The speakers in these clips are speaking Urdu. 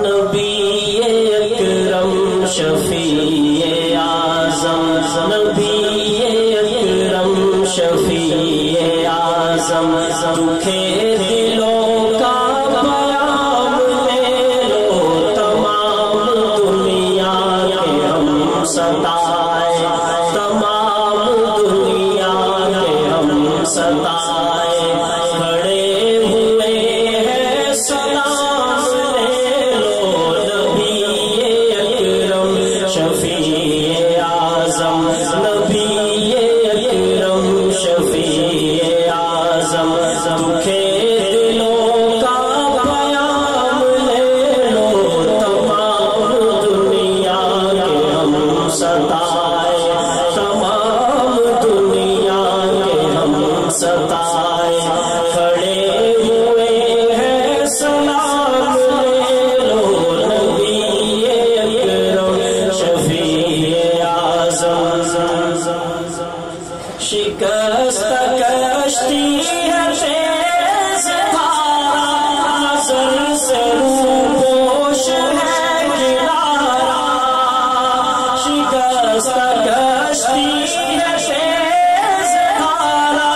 نبی اکرم شفیع اعظم، نبی اکرم شفیع اعظم، دکھے دلوں کا پیام لے لو، تمام دنیا کے ہم ستائے، تمام دنیا کے ہم ستائے، کھڑے ہوئے ہیں سلام لے لو، نبی اکرم شفیع اعظم، نبی اکرم شفیع اعظم، دکھے دلوں کا پیام لے لو، تمام دنیا کے ہم ستائے، تمام دنیا کے ہم ستائے، کھڑے ہوئے ہیں سلام لے لو، نبی اکرم شفیع اعظم، شکست کشتی ہے تیز دھارا، نظر سے روپوش ہے کنارا، شکست کشتی ہے تیز دھارا،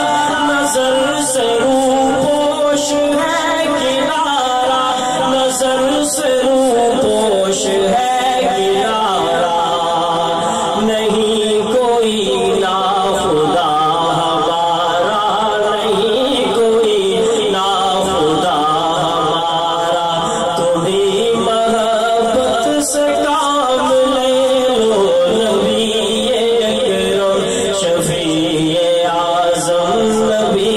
نظر سے روپوش ہے کنارا، نظر سے روپوش ہے کنارا، نہیں کوئی نا خدا ہمارا، نہیں کوئی نا خدا ہمارا، تمہیں محبت سے کام لے لو، نبی اکرم شفیع اعظم، نبی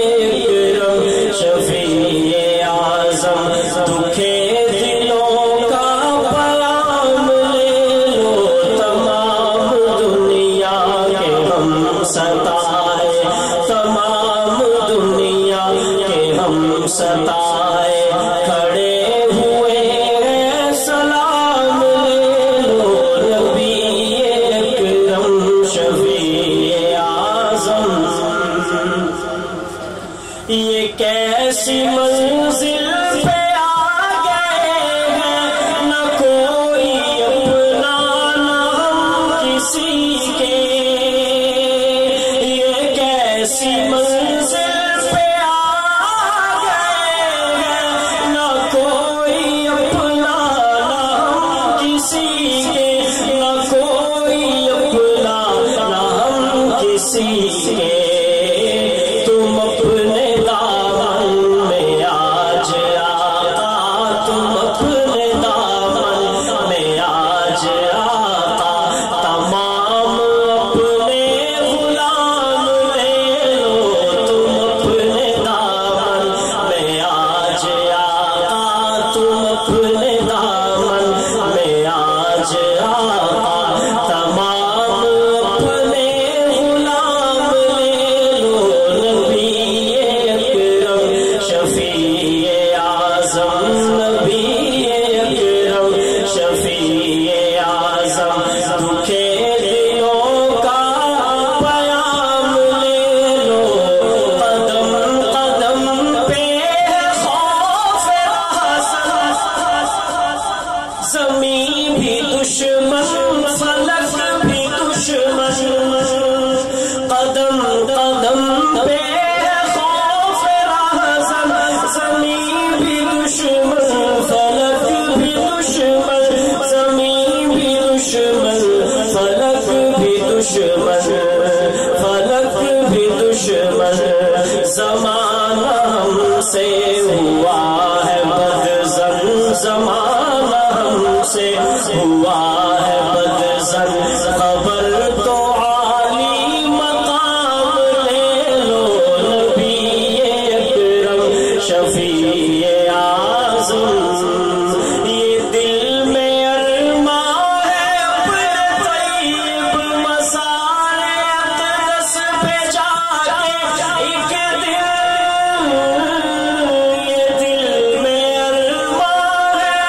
اکرم شفیع اعظم، دکھے دلوں کا پیام لے لو، تمام دنیا کے ہم ستائے، تمام دنیا کے ہم ستائے، کھڑے ہوئے ہیں سلام لے لو، نبی اکرم شفیع اعظم، یہ کیسی منزل پہ آ گئے ہیں، نہ کوئی اپنا نہ ہم کسی کے، یہ کیسی منزل پہ آ گئے ہیں، نہ کوئی اپنا نہ ہم کسی کے، نہ کوئی اپنا نہ ہم کسی کے، تم اپنے دامن میں آج آقا، تم اپنے دامن میں آج آقا، تمام اپنے غلام لے لو، تم اپنے دامن میں آج آقا، تم اپنے دامن میں آج آقا، تمام اپنے غلام لے لو، نبی اکرم شفیع اعظم، نبی اکرم شفیع اعظم، دکھے دلوں کا پیام لے لو، قدم قدم پہ ہے خوف رہزن، زمین بھی دشمن فلک بھی دشمن، قدم قدم پہ ہے خوف رہزن، زمین بھی دشمن فلک بھی دشمن، زمین بھی دشمن فلک بھی دشمن، فلک بھی دشمن، زمانہ ہم سے ہوا ہے بدظن، زمانہ ہم سے ہوا ہے بدظن، خبر تو عالی مقام لے لو، نبی اکرم شفیع اعظم، یہ دل میں ارمان ہے اپنے طیب مزار اقدس پہ جا کے ایک دن، یہ دل میں ارمان ہے،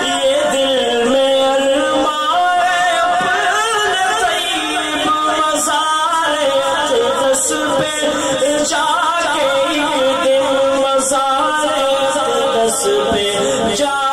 یہ دل میں ارمان ہے اپنے طیب مزار اقدس پہ جا کے ایک دن، مزار پہ جا